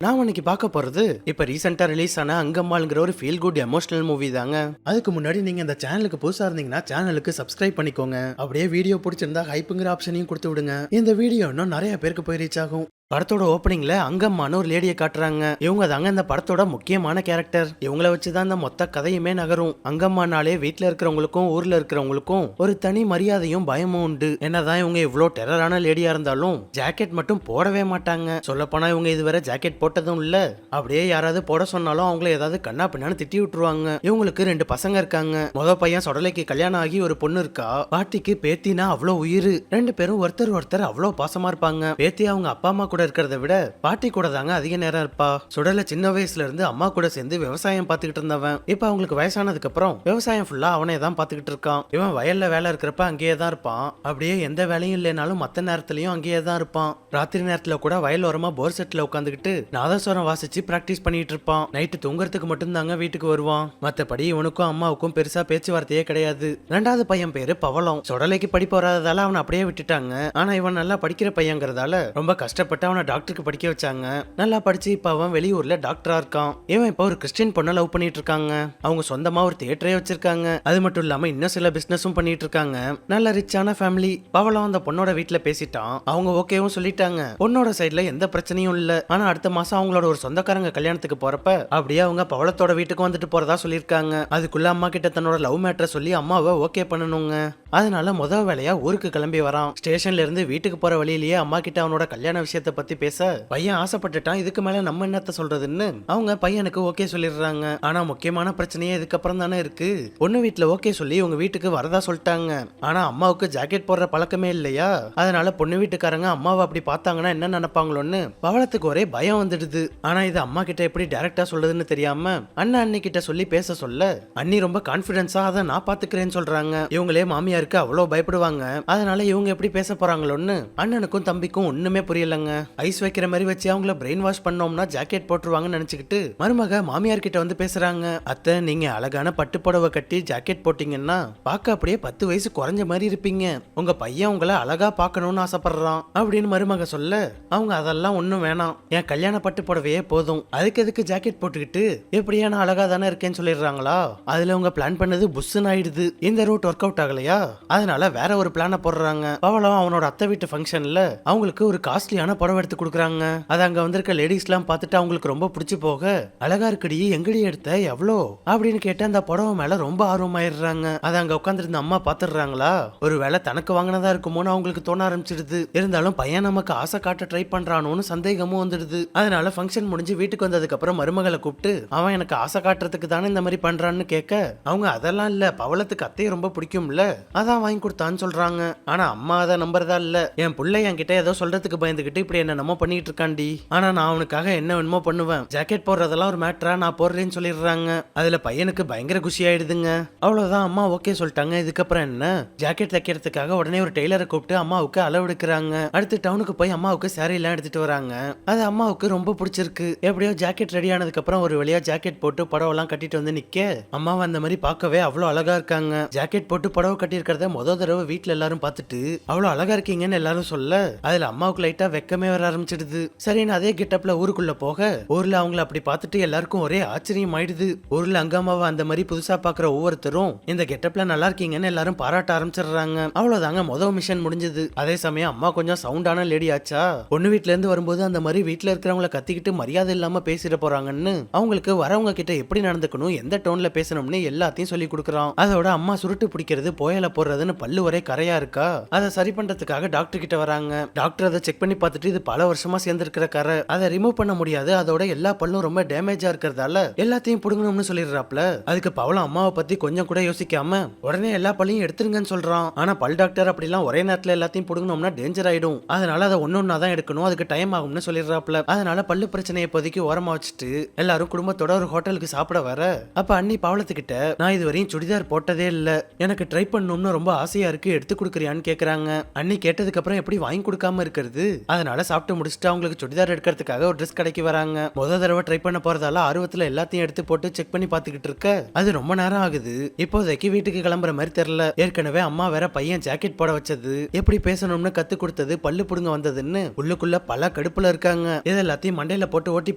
நான் இன்னைக்கு பார்க்க போறது இப்ப ரீசெண்டா ரிலீஸ் ஆன அங்கம்மாள்ங்கிற ஒரு ஃபீல் குட் எமோஷனல் மூவி தாங்க. அதுக்கு முன்னாடி நீங்க இந்த சேனலுக்கு புதுசா இருந்தீங்கன்னா சேனலுக்கு சப்ஸ்கிரைப் பண்ணிக்கோங்க. அப்படியே வீடியோ பிடிச்சிருந்தா ஹைப்புங்கிற ஆப்ஷனையும் கொடுத்து விடுங்க. இந்த வீடியோ இன்னும் நிறைய பேருக்கு போய் ரீச் ஆகும். படத்தோட ஓப்பனிங்ல அங்கம்மான்னு ஒரு லேடியை காட்டுறாங்க. இவங்க தாங்க இந்த படத்தோட முக்கியமான கேரக்டர். இவங்கள வச்சுதான் இந்த மொத்த கதையுமே நகரும். அங்கம்மானாலே வீட்டுல இருக்கிறவங்களுக்கும் ஊர்ல இருக்கிறவங்களுக்கும் ஒரு தனி மரியாதையும் பயமும் உண்டு. என்னதான் இவங்க இவ்வளவு டெரரான லேடியா இருந்தாலும் ஜாக்கெட் மட்டும் போடவே மாட்டாங்க. சொல்ல போனா இவங்க இதுவரை ஜாக்கெட் போட்டதும் இல்ல. அப்படியே யாராவது போட சொன்னாலும் அவங்கள ஏதாவது கண்ணா பின்னான்னு திட்டி விட்டுருவாங்க. இவங்களுக்கு 2 பசங்க இருக்காங்க. பையன் சொடலைக்கு கல்யாணம் ஆகி ஒரு பொண்ணு இருக்கா. பாட்டிக்கு பேத்தினா அவ்வளவு உயிர். 2 பேரும் ஒருத்தர் அவ்வளவு பாசமா இருப்பாங்க. பேத்தி அவங்க அப்பா அம்மா கூட இருக்கிறத விட பாட்டி கூட தாங்க அதிக நேரம் இருப்பா. சுடல சின்ன வயசுல இருந்து அம்மா கூட சேர்ந்து விவசாயம் பார்த்துக்கிட்டு இருந்தவன் இப்ப அவங்களுக்கு வயசானதுக்கு அப்புறம் விவசாயம் ஃபுல்லா அவனே தான் பார்த்துக்கிட்டு இருக்கான். இவன் வயல்ல வேலை இருக்கிறப்ப அங்கேயே தான் இருப்பான். அப்படியே எந்த வேலையும் இல்லைனாலும் மத்த நேரத்திலயும் அங்கேயே தான் இருப்பான். ராத்திரி நேரத்துல கூட வயல் ஓரமா போர் செட்ல உட்காந்துக்கிட்டு நாதஸ்வரம் வாசிச்சு பிராக்டிஸ் பண்ணிட்டு இருப்பான். நைட்டு தூங்குறதுக்கு மட்டும் தாங்க வீட்டுக்கு வருவான். மத்தபடி இவனுக்கும் அம்மாவுக்கும் பெருசா பேச்சுவார்த்தையே கிடையாது. 2வது பையன் பேரு பவளம். சொடலைக்கு படிப்பு வராததால அவனை அப்படியே விட்டுட்டாங்க. ஆனா இவன் நல்லா படிக்கிற பையங்கிறதால ரொம்ப கஷ்டப்பட்டு அவனை டாக்டருக்கு படிக்க வச்சாங்க. நல்லா படிச்சு இப்ப அவன் வெளியூர்ல டாக்டரா இருக்கான். இவன் இப்ப ஒரு கிறிஸ்டியன் பொண்ணை லவ் பண்ணிட்டு இருக்காங்க. அவங்க சொந்தமா ஒரு தியேட்டரே வச்சிருக்காங்க. அது மட்டும் இல்லாம இன்னும் சில பிசினஸும் பண்ணிட்டு இருக்காங்க. நல்ல ரிச்சான ஃபேமிலி. பவளம் அந்த பொண்ணோட வீட்டுல பேசிட்டான். அவங்க ஓகேவும் சொல்லிட்டாங்க. பொண்ணோட சைடுல எந்த பிரச்சனையும் இல்ல. ஆனா அடுத்த மாசம் அவங்களோட ஒரு சொந்தக்காரங்க கல்யாணத்துக்கு போறப்ப அப்படியே அவங்க பவளத்தோட வீட்டுக்கு வந்துட்டு போறதா சொல்லிருக்காங்க. அதுக்குள்ள அம்மா கிட்ட தன்னோட லவ் மேட்டரை சொல்லி அம்மாவை ஓகே பண்ணணுங்க. அதனால முதல் வேலையா ஊருக்கு கிளம்பி வரான். ஸ்டேஷன்ல இருந்து வீட்டுக்கு போற வழியிலேயே அம்மா கிட்ட அவனோட கல்யாண விஷயத்தை பத்தி பேச பையன் ஆசைப்பட்டுட்டான். இதுக்கு மேல நம்ம என்னத்த சொல்றதுன்னு அவங்க பையனுக்கு ஓகே சொல்லிடுறாங்க. ஆனா முக்கியமான பிரச்சனையே இதுக்கப்புறம் தானே இருக்கு. பொண்ணு வீட்டுல ஓகே சொல்லி உங்க வீட்டுக்கு வரதா சொல்லிட்டாங்க. ஆனா அம்மாவுக்கு ஜாக்கெட் போடுற பழக்கமே இல்லையா. அதனால பொண்ணு வீட்டுக்காரங்க அம்மாவை அப்படி பார்த்தாங்கன்னா என்ன நினைப்பாங்களோன்னு பவளத்துக்கு ஒரே பயம் வந்துடுது. ஆனா இது அம்மா கிட்ட எப்படி டைரக்டா சொல்றதுன்னு தெரியாம அண்ணி கிட்ட சொல்லி பேச சொல்ல அண்ணி ரொம்ப கான்பிடன்ஸா அதை நான் பாத்துக்கிறேன்னு சொல்றாங்க. இவங்களே மாமியாருக்கு அவ்வளவு பயப்படுவாங்க. அதனால இவங்க எப்படி பேச போறாங்களோன்னு அண்ணனுக்கும் தம்பிக்கும் ஒண்ணுமே புரியலங்க. ஐஸ் வைக்கிற மாதிரி வச்சு அவங்கள பிரெயின் வாஷ் பண்ணோம்னா ஜாக்கெட் போட்டுருவாங்கன்னு நினைச்சுக்கிட்டு மருமக மாமியார் கிட்ட வந்து பேசுறாங்க. அத்தை, நீங்க அழகான பட்டு புடவை கட்டி ஜாக்கெட் போட்டீங்கன்னா பார்க்க அப்படியே 10 வயசு குறைஞ்ச மாதிரி இருப்பீங்க. உங்க பையன் உங்களை அழகா பார்க்கணும்னு ஆசைப்படுறான் அப்படின்னு மருமக சொல்ல அவங்க அதெல்லாம் ஒண்ணும் வேணாம், என் கல்யாண பட்டு புடவையே போதும், அதுக்கு எதுக்கு ஜாக்கெட் போட்டுக்கிட்டு எப்படியா நான் அழகா தானே இருக்கேன்னு சொல்லிடுறாங்களா. அதுல உங்க பிளான் பண்ணது புஷ்ன்னு ஆயிடுது. இந்த ரூட் ஒர்க் அவுட் ஆகலையா. அதனால வேற ஒரு பிளான போடுறாங்க. பவளம் அவனோட அத்தை வீட்டு ஃபங்க்ஷன்ல அவங்களுக்கு ஒரு காஸ்ட்லியான புடவை எடுத்து கொடுக்குறாங்க. அது அங்க வந்திருக்க லேடிஸ் எல்லாம் பார்த்துட்டு அவங்களுக்கு ரொம்ப பிடிச்சு போக அழகா இருக்குடி, எங்கடி எடுத்த, எவ்வளோ அப்படின்னு கேட்டு அந்த புடவை மேல ரொம்ப ஆர்வமாயிடுறாங்க. அது அங்க உட்காந்துருந்த அம்மா பாத்துடுறாங்களா. ஒருவேளை தனக்கு வாங்கினதா இருக்குமோன்னு அவங்களுக்கு தோண ஆரம்பிச்சிடுது. இருந்தாலும் பையன் நமக்கு ஆசை காட்ட ட்ரை பண்றானோன்னு சந்தேகமும் வந்துடுது. அதனால ஃபங்க்ஷன் முடிஞ்சு வீட்டுக்கு வந்ததுக்கு அப்புறம் மருமகளை கூப்பிட்டு அவன் எனக்கு ஆசை காட்டுறதுக்கு தானே இந்த மாதிரி பண்றான்னு கேட்க அவங்க அதெல்லாம் இல்ல, பவளத்துக்கு அத்தையை ரொம்ப பிடிக்கும்ல, அதான் வாங்கி கொடுத்தான்னு சொல்றாங்க. ஆனா அம்மா அதை நம்புறதா இல்ல. என் பிள்ளை என்கிட்ட ஏதோ சொல்றதுக்கு பயந்துகிட்டு இப்படி என்ன நம்ம பண்ணிட்டு இருக்காண்டி. ஆனா நான் அவனுக்காக என்ன வேணுமோ பண்ணுவேன். ஜாக்கெட் போடுறதெல்லாம் ஒரு மேட்டரா, நான் போடுறேன்னு சொல்லிடுறாங்க. அதுல பையனுக்கு பயங்கர குஷி ஆயிடுதுங்க. அவ்வளவுதான், அம்மா ஓகே சொல்லிட்டாங்க. இதுக்கப்புறம் என்ன, ஜாக்கெட் தைக்கிறதுக்காக உடனே ஒரு டெய்லரை கூப்பிட்டு அம்மாவுக்கு அளவு எடுக்கிறாங்க. அடுத்து டவுனுக்கு போய் அம்மாவுக்கு சாரி எல்லாம் எடுத்துட்டு வராங்க. அது அம்மாவுக்கு ரொம்ப பிடிச்சிருக்கு. எப்படியோ ஜாக்கெட் ரெடி ஆனதுக்கு அப்புறம் ஒரு வழியா ஜாக்கெட் போட்டு புடவை எல்லாம் கட்டிட்டு வந்து நிக்க அம்மாவை அந்த மாதிரி பார்க்கவே அவ்வளவு அழகா இருக்காங்க. ஜாக்கெட் போட்டு புடவை கட்டி இருக்கிறத முதல் தடவை வீட்டுல எல்லாரும் பார்த்துட்டு அவ்வளவு அழகா இருக்கீங்கன்னு எல்லாரும் சொல்ல அதுல அம்மாவுக்கு லைட்டா வெக்கமே வர ஆரம்பிச்சிடுது. சரின்னு அதே கெட்டப்ல ஊருக்குள்ள போக ஊர்ல அவங்கள அப்படி பார்த்துட்டு எல்லாருக்கும் ஒரே ஆச்சரியம் ஆயிடுது. ஊர்ல அங்கம்மாவை அந்த மாதிரி புதுசா பாக்குற ஒவ்வொருத்தரும் இந்த கெட்டப்ல நல்லா இருக்கீங்கன்னு எல்லாரும் பாராட்ட ஆரம்பிச்சிடுறாங்க. அவ்வளவுதாங்க, முதல் மிஷன் முடிஞ்சது. அதே சமயம் அம்மா கொஞ்சம் சவுண்டான லேடி ஆச்சா. பொண்ணு வீட்டுல இருந்து வரும்போது அந்த மாதிரி வீட்டுல இருக்கிறவங்களை கத்திக்கிட்டு மரியாதை இல்லாம பேசிட போறாங்கன்னு அவங்களுக்கு வரவங்க கிட்ட எப்படி நடந்துக்கணும், எந்த டோன்ல பேசணும்னு எல்லாத்தையும் சொல்லி கொடுக்குறான். அதோட அம்மா சுருட்டு பிடிக்கிறது, போயல போடுறதுன்னு பல்லு ஒரே கரையா இருக்கா. அதை சரி பண்றதுக்காக டாக்டர் கிட்ட வராங்க. டாக்டர் அதை செக் பண்ணி பார்த்துட்டு இது பல வருஷமா சேர்ந்திருக்கிற கரை, அதை ரிமூவ் பண்ண முடியாது, அதோட எல்லா பல்லும் ரொம்ப டேமேஜா இருக்கிறதால எல்லாத்தையும் புடுங்கணும்னு சொல்லிடுறாப்ல. அதுக்கு பவளம் அம்மாவை பத்தி கொஞ்சம் கூட யோசிக்காம உடனே எல்லா பல்லையும் எடுத்துருங்கன்னு சொல்றான். ஆனா பல் டாக்டர் அப்படிலாம் ஒரே நேரத்துல எல்லாத்தையும் புடுங்கணும்னா டேஞ்சர் ஆயிடும், அதனால அதை ஒன்னொன்னா தான் எடுக்கணும், அதுக்கு டைம் ஆகும்னு சொல்லிடுறாப்ல. அதனால பல்லு பிரச்சனையை இப்போதைக்கு ஓரமா வச்சுட்டு எல்லாரும் குடும்பத்தோட ஒரு ஹோட்டலுக்கு சாப்பிட வர அப்ப அண்ணி பவளத்துக்கிட்ட நான் இதுவரையும் சுடிதார் போட்டதே இல்ல, எனக்கு ட்ரை பண்ணணும்னு ரொம்ப ஆசையா இருக்கு, எடுத்து கொடுக்குறியான்னு கேக்குறாங்க. அண்ணி கேட்டதுக்கு அப்புறம் எப்படி வாங்கி கொடுக்காம இருக்கிறது. அதனால எல்லாம் சாப்பிட்டு முடிச்சுட்டு அவங்களுக்கு சுடிதார் எடுக்கிறதுக்காக ஒரு ட்ரெஸ் கடைக்கு வராங்க. முத தடவை ட்ரை பண்ண போறதால ஆர்வத்துல எல்லாத்தையும் எடுத்து போட்டு செக் பண்ணி பாத்துக்கிட்டு இருக்க அது ரொம்ப நேரம் ஆகுது. இப்போதைக்கு வீட்டுக்கு கிளம்புற மாதிரி தெரியல. ஏற்கனவே அம்மா வேற பையன் ஜாக்கெட் போட வச்சது, எப்படி பேசணும்னு கத்து கொடுத்தது, பல்லு புடுங்க வந்ததுன்னு உள்ளுக்குள்ள பல கடுப்புல இருக்காங்க. இது எல்லாத்தையும் மண்டையில போட்டு ஓட்டி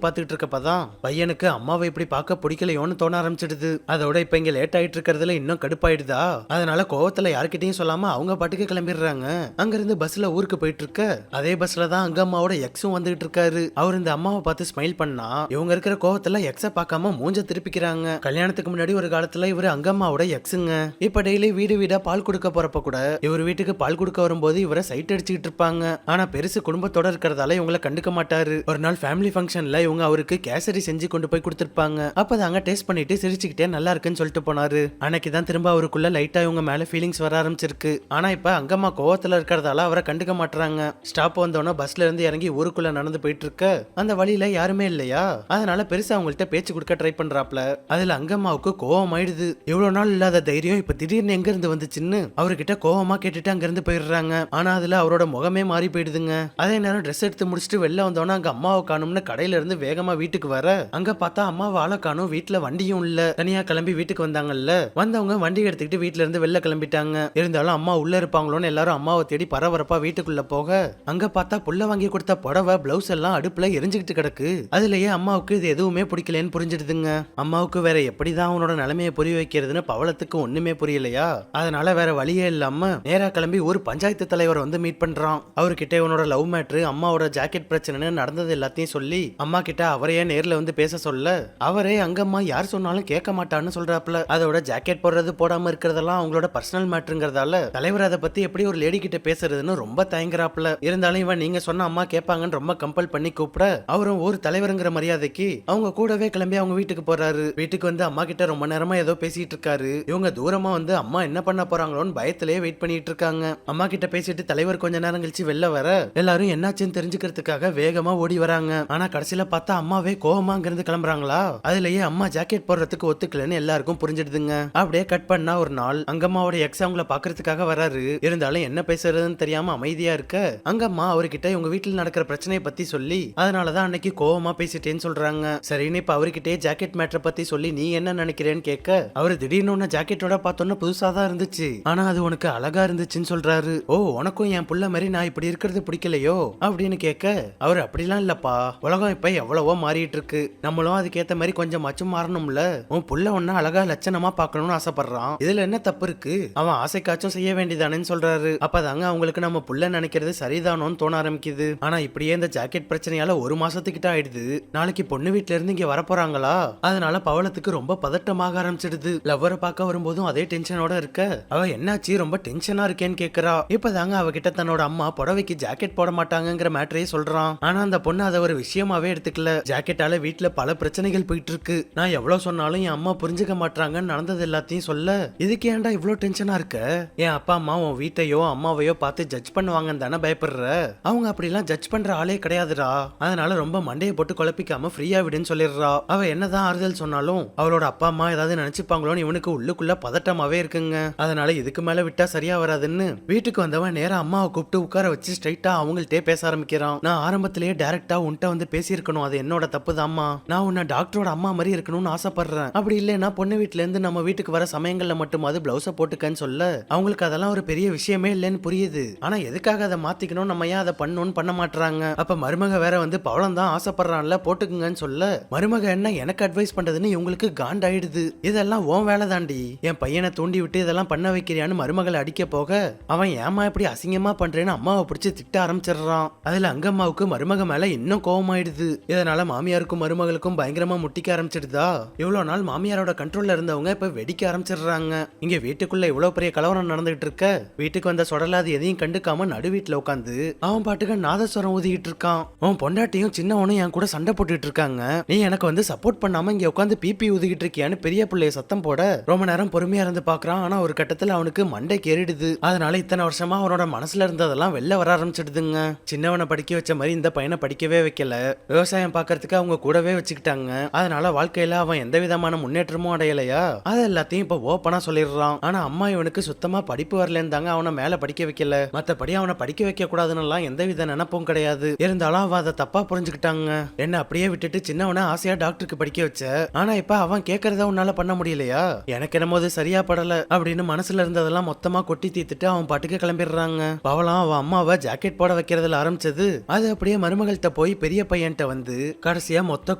பாத்துக்கிட்டு இருக்கப்பதான் பையனுக்கு அம்மாவை இப்படி பார்க்க பிடிக்கலையோன்னு தோண ஆரம்பிச்சிடுது. அதோட இப்ப இங்க லேட் ஆயிட்டு இருக்கிறதுல இன்னும் கடுப்பாயிடுதா. அதனால கோவத்துல யார்கிட்டயும் சொல்லாம அவங்க பாட்டுக்கு கிளம்பிடுறாங்க. அங்க இருந்து பஸ்ல ஊருக்கு போயிட்டு இருக்க அதே பஸ்ல தான் அங்க அம்மாவோட எக்ஸும் வந்துகிட்டு இருக்காரு. அவர் இந்த அம்மாவை பார்த்து ஸ்மைல் பண்ணா இவங்க இருக்கிற கோவத்துல எக்ஸ பார்க்காம மூஞ்ச திருப்பிக்கிறாங்க. கல்யாணத்துக்கு முன்னாடி ஒரு காலத்துல இவரு அங்கம்மாவோட எக்ஸுங்க. இப்ப டெய்லி வீடு வீடா பால் கொடுக்க போறப்ப கூட இவர் வீட்டுக்கு பால் கொடுக்க வரும்போது இவரை சைட் அடிச்சுக்கிட்டு இருப்பாங்க. ஆனா பெருசு குடும்பத்தோட இருக்கிறதால இவங்களை கண்டுக்க மாட்டாரு. ஒரு நாள் ஃபேமிலி ஃபங்க்ஷன்ல இவங்க அவருக்கு கேசரி செஞ்சு கொண்டு போய் கொடுத்திருப்பாங்க. அப்பதாங்க டேஸ்ட் பண்ணிட்டு சிரிச்சுக்கிட்டே நல்லா இருக்குன்னு சொல்லிட்டு போனாரு. அன்னைக்குதான் திரும்ப அவருக்குள்ள லைட்டா இவங்க மேல ஃபீலிங்ஸ் வர ஆரம்பிச்சிருக்கு. ஆனா இப்ப அங்கம்மா கோவத்துல இருக்கிறதால அவரை கண்டுக்க மாட்டாங்க. ஸ்டாப் வந்தோன்னா பஸ்ல இருந்து இறங்கி ஊருக்குள்ள நடந்து போயிட்டு இருக்க அந்த வழியில யாருமே இல்லையா. அதனால பெருசா அவங்கள்ட்ட பேச்சு கொடுக்க ட்ரை பண்றாப்ல. அதுல அங்கம்மாவுக்கு கோவம் ஆயிடுது. இவ்வளவு நாள் இல்லாத தைரியம் இப்ப திடீர்னு எங்க இருந்து வந்துச்சுன்னு அவர்கிட்ட கோவமா கேட்டுட்டு அங்க இருந்து போயிடுறாங்க. ஆனா அதுல அவரோட முகமே மாறி போயிடுதுங்க. அதே நேரம் ட்ரெஸ் எடுத்து முடிச்சுட்டு வெளில வந்தோன்னா அங்க அம்மாவை காணும்னு கடையில இருந்து வேகமா வீட்டுக்கு வர அங்க பார்த்தா அம்மாவை ஆள காணும். வீட்டுல வண்டியும் இல்ல. தனியா கிளம்பி வீட்டுக்கு வந்தாங்கல்ல, வந்தவங்க வண்டி எடுத்துக்கிட்டு வீட்டுல இருந்து வெளில கிளம்பிட்டாங்க. இருந்தாலும் அம்மா உள்ள இருப்பாங்களோன்னு எல்லாரும் அம்மாவை தேடி பரபரப்பா வீட்டுக்குள்ள போக அங்க பார்த்தா புள்ள வாங்கி கொடுத்த புடவை பிளவுஸ் எல்லாம் அடுப்புல எரிஞ்சுக்கிட்டு கிடக்கு. அதுலயே அம்மாவுக்கு இது எதுவுமே பிடிக்கலன்னு புரிஞ்சிடுதுங்க. அம்மாவுக்கு வேற எப்படிதான் அவனோட நிலைமையை புரிய வைக்கிறதுன்னு பவளத்துக்கு ஒண்ணுமே புரியலையா. அதனால வேற வழியே இல்லாம நேரா கிளம்பி ஒரு பஞ்சாயத்து தலைவர் வந்து மீட் பண்றான். அவர்கிட்ட இவனோட லவ் மேட்ரு, அம்மாவோட ஜாக்கெட் பிரச்சனைன்னு நடந்தது எல்லாத்தையும் சொல்லி அம்மா கிட்ட அவரையே நேர்ல வந்து பேச சொல்ல அவரே அங்கம்மா யார் சொன்னாலும் கேட்க மாட்டான்னு சொல்றாப்ல. அதோட ஜாக்கெட் போடுறது போடாம இருக்கிறதெல்லாம் அவங்களோட பர்சனல் மேட்ருங்கிறதால தலைவர் அதை பத்தி எப்படி ஒரு லேடி கிட்ட பேசுறதுன்னு ரொம்ப தயங்குறாப்ல. இருந்தாலும் இவன் நீங்க சொன்ன அம்மா கேட்பாங்கன்னு ரொம்ப கம்பல் பண்ணி கூப்பிட அவரும் ஒரு தலைவருங்கிற மரியாதைக்கு அவங்க கூடவே கிளம்பி அவங்க வீட்டுக்கு போறாரு. வீட்டுக்கு வந்து அம்மா கிட்ட ரொம்ப நேரமா ஏதோ பேசிட்டு இருக்காரு. இவங்க தூரமா வந்து அம்மா என்ன பண்ண போறாங்களோன்னு பயத்திலேயே வெயிட் பண்ணிட்டு இருக்காங்க. அம்மா கிட்ட பேசிட்டு தலைவர் கொஞ்ச நேரம் கழிச்சு வெளில வர எல்லாரும் என்னாச்சுன்னு தெரிஞ்சுக்கிறதுக்காக வேகமா ஓடி வராங்க. ஆனா கடைசியில பார்த்தா அம்மாவே கோவமா அங்கிருந்து கிளம்புறாங்களா. அதுலயே அம்மா ஜாக்கெட் போடுறதுக்கு ஒத்துக்கலன்னு எல்லாருக்கும் புரிஞ்சிடுதுங்க. அப்படியே கட் பண்ணா ஒரு நாள் அங்கம்மாவோட எக்ஸ் அவங்கள பாக்குறதுக்காக வராரு. இருந்தாலும் என்ன பேசுறதுன்னு தெரியாம அமைதியா இருக்க அங்கம்மா அவர்கிட்ட இவங்க வீட்டுல நடக்கிற பிரச்சனையை பத்தி சொல்லி அதனாலதான் அன்னைக்கு கோவமா பேசிட்டேன்னு சொல்றாங்க. சரின்னு இப்ப அவர்கிட்டே ஜாக்கெட் மேட்டரை பத்தி சொல்லி நீ என்ன நினைக்கிறேன்னு கேட்க அவரு திடீர்னு உன்ன ஜாக்கெட்டோட பார்த்தோன்னா புதுசா தான் இருந்துச்சு, ஆனா அது உனக்கு அழகா இருந்துச்சுன்னு சொல்றாரு. ஓ, உனக்கும் என் புள்ள மாதிரி நான் இப்படி இருக்கிறது பிடிக்கலையோ அப்படின்னு கேட்க அவர் அப்படிலாம் இல்லப்பா, உலகம் இப்ப எவ்வளவோ மாறிட்டு இருக்கு, நம்மளும் அதுக்கேத்த மாதிரி கொஞ்சம் மச்சும் மாறணும்ல, உன் புள்ள ஒன்ன அழகா லட்சணமா பாக்கணும்னு ஆசைப்படுறான், இதுல என்ன தப்பு இருக்கு, அவன் ஆசைக்காச்சும் செய்ய வேண்டியதானேன்னு சொல்றாரு. அப்பதாங்க அவங்களுக்கு நம்ம புள்ள நினைக்கிறது சரிதானோன்னு தோண ஆரம்பிக்குது. ஆனா இப்படியே இந்த ஜாக்கெட் பிரச்சனையால ஒரு மாசத்துக்கிட்ட ஆயிடுது. நாளைக்கு பொண்ணு வீட்டுல இருந்து இங்க வரப்போறாங்களா, அதனால பவளத்துக்கு ரொம்ப பதட்டமாக ஆரம்பிச்சிடுது. லவ்வரை பார்க்க வரும்போதும் அதே டென்ஷனோட இருக்க அவ என்னாச்சு ரொம்ப டென்ஷனா இருக்கேன்னு கேக்குறா. இப்பதாங்க அவகிட்ட தன்னோட அம்மா புடவைக்கு ஜாக்கெட் போட மாட்டாங்கிற மேட்டரே சொல்றான். ஆனா அந்த பொண்ணு அதை ஒரு விஷயமாவே எடுத்துக்கல. ஜாக்கெட்டால வீட்டுல பல பிரச்சனைகள் போயிட்டு இருக்கு, நான் எவ்வளவு சொன்னாலும் என் அம்மா புரிஞ்சுக்க மாட்டாங்கன்னு நடந்தது எல்லாத்தையும் சொல்ல இதுக்கு ஏன்டா இவ்வளவு டென்ஷனா இருக்க, என் அப்பா அம்மா உன் வீட்டையோ அம்மாவையோ பார்த்து ஜட்ஜ் பண்ணுவாங்கன்னு தானே பயப்படுற, அவங்க அப்படிலாம் ஜட்ஜ் பண்ற ஆளே கிடையாதுடா, அதனால ரொம்ப மண்டையை போட்டு குழப்பிக்காம ஃப்ரீயா விடுன்னு சொல்லிடுறா. அவ என்னதான் ஆறுதல் சொன்னாலும் அவளோட அப்பா அம்மா ஏதாவது நினைச்சுப்பாங்களோன்னு இவனுக்கு உள்ளுக்குள்ள பதட்டமாவே இருக்குங்க. அதனால இதுக்கு மேல விட்டா சரியா வராதுன்னு வீட்டுக்கு வந்தவன் நேரா அம்மாவை கூப்பிட்டு உட்கார வச்சு ஸ்ட்ரைட்டா அவங்கள்ட்டே பேச ஆரம்பிக்கிறான். நான் ஆரம்பத்திலேயே டைரக்டா உன்ட்ட வந்து பேசியிருக்கணும், அது என்னோட தப்பு தான்மா, நான் உன்னை டாக்டரோட அம்மா மாதிரி இருக்கணும்னு ஆசைப்படுறேன், அப்படி இல்லைன்னா பொண்ணு வீட்டுல இருந்து நம்ம வீட்டுக்கு வர சமயங்கள்ல மட்டுமாவது பிளவுஸ போட்டுக்கன்னு சொல்ல அவங்களுக்கு அதெல்லாம் ஒரு பெரிய விஷயமே இல்லைன்னு புரியுது. ஆனா எதுக்காக அதை மாத்திக்கணும், நம்ம ஏன் அதை பண்ணணும்னு பண்ண மாட்டாங்க. அப்ப மருமக வேற வந்து பவளம் தான் ஆசைப்படுறான்ல போட்டுக்குங்கன்னு சொல்ல மருமக என்ன எனக்கு அட்வைஸ் பண்றதுன்னு இவங்களுக்கு காண்டாயிடுது. இதெல்லாம் உன் வேலை தாண்டி, என் பையனை தூண்டி விட்டு இதெல்லாம் பண்ண வைக்கிறியான்னு மருமகளை அடிக்க போக அவன் ஏமா இப்படி அசிங்கமா பண்றேன்னு அம்மாவை பிடிச்சி திட்ட ஆரம்பிச்சிடுறான். அதுல அங்கம்மாவுக்கு மருமக மேல இன்னும் கோவமாயிடுது. இதனால மாமியாருக்கும் மருமகளுக்கும் பயங்கரமா முட்டிக்க ஆரம்பிச்சிடுதா. இவ்வளவு நாள் மாமியாரோட கண்ட்ரோல்ல இருந்தவங்க இப்ப வெடிக்க ஆரம்பிச்சிடுறாங்க. இங்க வீட்டுக்குள்ள இவ்வளவு பெரிய கலவரம் நடந்துகிட்டு இருக்க வீட்டுக்கு வந்த சொடலாது எதையும் கண்டுக்காம நடு வீட்டுல உட்காந்து அவன் பாட்டுக்கு நாதஸ்வரம் ஊதிக்கிட்டு இருக்கான். அவன் பொண்டாட்டியும் சின்னவனும் என் கூட சண்டை போட்டுட்டு இருக்காங்க, நீ எனக்கு வந்து சப்போர்ட் பண்ணாம இங்க உட்காந்து பிபி ஊதிக்கிட்டு இருக்கியான்னு பெரிய பிள்ளைய சத்தம் போட ரொம்ப நேரம் பொறுமையா இருந்து பாக்குறான். ஆனா ஒரு கட்டத்துல அவனுக்கு மண்டை கேறிடுது. அதனால இத்தனை வருஷமா அவனோட மனசுல இருந்ததெல்லாம் வெளில வர ஆரம்பிச்சிடுதுங்க. சின்னவனை படிக்க வச்ச மாதிரி இந்த பையனை படிக்கவே வைக்கல, விவசாயம் பாக்குறதுக்கு அவங்க கூடவே வச்சுக்கிட்டாங்க. அதனால வாழ்க்கையில அவன் எந்த விதமான முன்னேற்றமும் அடையலையா, அது எல்லாத்தையும் இப்ப ஓப்பனா சொல்லிடுறான். ஆனா அம்மா இவனுக்கு சுத்தமா படிப்பு வரலன்னு தாங்க அவனை மேல படிக்க வைக்கல, மத்தபடி அவனை படிக்க வைக்க கூடாதுன்னு எந்த வித நினப்பும் கிடையாது. இருந்தாலும் அவ அதை தப்பா புரிஞ்சுக்கிட்டாங்க. என்ன அப்படியே விட்டுட்டு சின்னவனை ஆசையா டாக்டருக்கு படிக்க வச்ச. ஆனா இப்ப அவன் கேட்கறத உன்னால பண்ண முடியலையா? எனக்கு என்னமோ அது சரியா படல அப்படின்னு மனசுல இருந்ததெல்லாம் மொத்தமா கொட்டி தீத்துட்டு அவன் பாட்டுக்கு கிளம்பிடுறாங்க. பவளம் அவன் அம்மாவை ஜாக்கெட் போட வைக்கிறதுல ஆரம்பிச்சது அது அப்படியே மருமகள்கிட்ட போய் பெரிய பையன்ட்ட வந்து கடைசியா மொத்த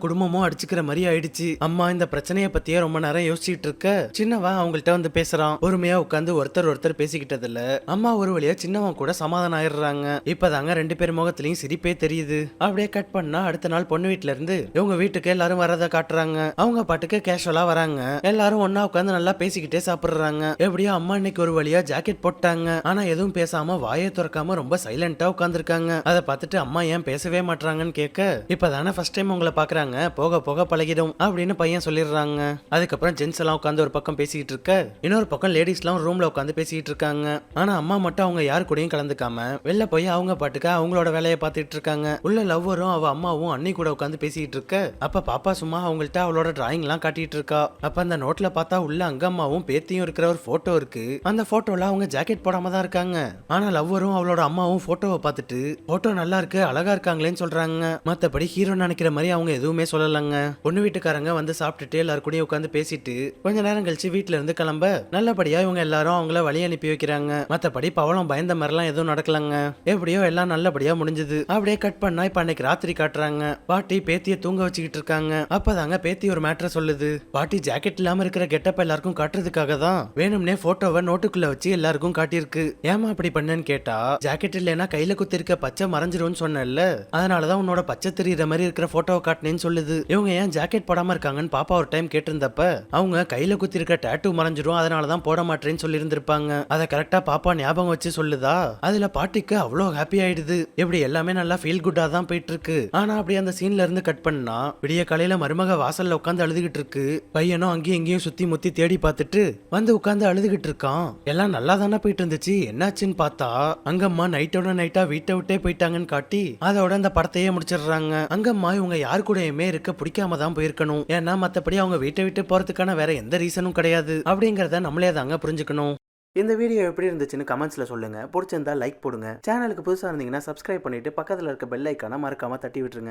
குடும்பமும் அடிச்சுக்கிற மாதிரி ஆயிடுச்சு. அம்மா இந்த பிரச்சனைய பத்தியே ரொம்ப நேரம் யோசிச்சுட்டு இருக்க சின்னவன் அவங்கள்ட்ட வந்து பேசுறான். பொறுமையா உட்காந்து ஒருத்தர் பேசிக்கிட்டதுல அம்மா ஒரு வழியா சின்னவன் கூட சமாதானம் ஆயிடுறாங்க. இப்பதாங்க ரெண்டு பேர் முகத்திலயும் சிரிப்பே தெரியுது. அப்படியே கட் பண்ணா அடுத்த நாள் பொண்ணு வீட்டுல இருந்து இவங்க வீட்டுக்கு எல்லாரும் வரத காட்டுறாங்க. அவங்க பாட்டுக்கு கேஷுவலா வராங்க. எல்லாரும் ஒன்னா உட்காந்து நல்லா பேசிக்கிட்டே சாப்பிடுறாங்க. எப்படியோ அம்மா இன்னைக்கு ஒரு வழியா ஜாக்கெட் போட்டாங்க. ஆனா எதுவும் பேசாம வாயை திறக்காம ரொம்ப சைலண்டா உட்காந்துருக்காங்க. அதை பார்த்துட்டு அம்மா ஏன் பேசவே மாட்டாங்கன்னு கேட்க இப்பதானே ஃபர்ஸ்ட் டைம் உங்களை பாக்குறாங்க, போக போக பழகிடும் அப்படின்னு பையன் சொல்லிடுறாங்க. அதுக்கப்புறம் ஜென்ஸ் எல்லாம் உட்காந்து ஒரு பக்கம் பேசிக்கிட்டு இருக்க இன்னொரு பக்கம் லேடிஸ் எல்லாம் ரூம்ல உட்காந்து பேசிக்கிட்டு இருக்காங்க. ஆனா அம்மா மட்டும் அவங்க யாரு கூடயும் கலந்துக்காம வெளில போய் அவங்க பாட்டுக்கு அவங்களோட வேலையை பார்த்துட்டு இருக்காங்க. உள்ள லவ்வரும் அவ அம்மாவும் அண்ணி கூட உட்காந்து பேசிட்டு இருக்க அப்ப பாப்பா சும்மா அவங்கள்ட்ட அவளோட டிராயிங் எல்லாம் காட்டிட்டு இருக்கா. அப்ப அந்த நோட்ல பார்த்தா உள்ள அங்க அம்மாவும் பேத்தியும் இருக்கிற ஒரு போட்டோ இருக்கு. அந்த போட்டோல அவங்க ஜாக்கெட் போடாம தான் இருக்காங்க. ஆனா லவ்வரும் அவளோட அம்மாவும் போட்டோவை பார்த்துட்டு போட்டோ நல்லா இருக்கு, அழகா இருக்காங்களேன்னு சொல்றாங்க. மத்தபடி ஹீரோ நினைக்கிற மாதிரி அவங்க எதுவுமே சொல்லலங்க. பொண்ணு வீட்டுக்காரங்க வந்து சாப்பிட்டுட்டு எல்லாரும் கூடயும் உட்காந்து பேசிட்டு கொஞ்ச நேரம் கழிச்சு வீட்டுல இருந்து கிளம்ப நல்லபடியா இவங்க எல்லாரும் அவங்கள வழி அனுப்பி வைக்கிறாங்க. மத்தபடி பவளம் பயந்த மாதிரிலாம் எதுவும் நடக்கலங்க. எப்படியோ எல்லாம் நல்லபடியா முடிஞ்சது. அப்படியே கட் பண்ணா இப்ப அன்னைக்கு ராத்திரி காட்டுறாங்க. பாட்டி பேத்திய தூங்க வச்சுக்கிட்டு இருக்காங்க. அப்பதாங்க பேத்தி ஒரு மேட்டரை சொல்லுது. பாட்டி ஜாக்கெட் இல்லாம இருக்கிற கெட்டப் எல்லாருக்கும் காட்டுறதுக்காக தான் வேணும்னே போட்டோவை நோட்டுக்குள்ள வச்சு எல்லாருக்கும் காட்டியிருக்கு. ஏமா அப்படி பண்ணேன்னு கேட்டா ஜாக்கெட் இல்லைன்னா கையில குத்தி இருக்க பச்சை மறைஞ்சிரும்னு சொன்னேன்ல, அதனாலதான் உன்னோட பச்சை தெரியுற மாதிரி இருக்கிற போட்டோவை காட்டினேன்னு சொல்லுது. இவங்க ஏன் ஜாக்கெட் போடாம இருக்காங்கன்னு பாப்பா ஒரு டைம் கேட்டிருந்தப்ப அவங்க கையில குத்தி இருக்க டாட்டூ மறைஞ்சிரும், அதனாலதான் போட மாட்டேன்னு சொல்லி இருந்திருப்பாங்க. அதை கரெக்டா பாப்பா ஞாபகம் வச்சு சொல்லுதா. அதுல பாட்டிக்கு அவ்வளவு ஹாப்பி ஆயிடுது. இப்படி எல்லாமே நல்லா ஃபீல் குட்டா தான் போயிட்டு இருக்கு. ஆனா அப்படி அந்த சீன்ல இருந்து கட் பண்ணா விடிய காலையில மருமக வாசல்ல உட்காந்து அழுதுகிட்டு இருக்கு. பையனும் அங்கேயும் இங்கேயும் சுத்தி முத்தி தேடி பார்த்துட்டு வந்து உட்காந்து அழுதுகிட்டு இருக்கான். எல்லாம் நல்லா தானே போயிட்டு இருந்துச்சு, என்னாச்சுன்னு பார்த்தா அங்கம்மா நைட்டோட நைட்டா வீட்டை விட்டே போயிட்டாங்கன்னு காட்டி அதோட அந்த படத்தையே முடிச்சிடுறாங்க. அங்கம்மா இவங்க யாரு கூடயுமே இருக்க பிடிக்காம தான் போயிருக்கணும். ஏன்னா மத்தபடி அவங்க வீட்டை விட்டு போறதுக்கான வேற எந்த ரீசனும் கிடையாது அப்படிங்கறத நம்மளே தாங்க புரிஞ்சுக்கணும். இந்த வீடியோ எப்படி இருந்துச்சுன்னு கமெண்ட்ஸ்ல சொல்லுங்க. பிடிச்சிருந்தா லைக் போடுங்க. சேனலுக்கு புதுசா இருந்தீங்கன்னா சப்ஸ்கிரைப் பண்ணிட்டு பக்கத்துல இருக்க பெல் ஐக்கான மறக்காம தட்டி விட்டுருங்க.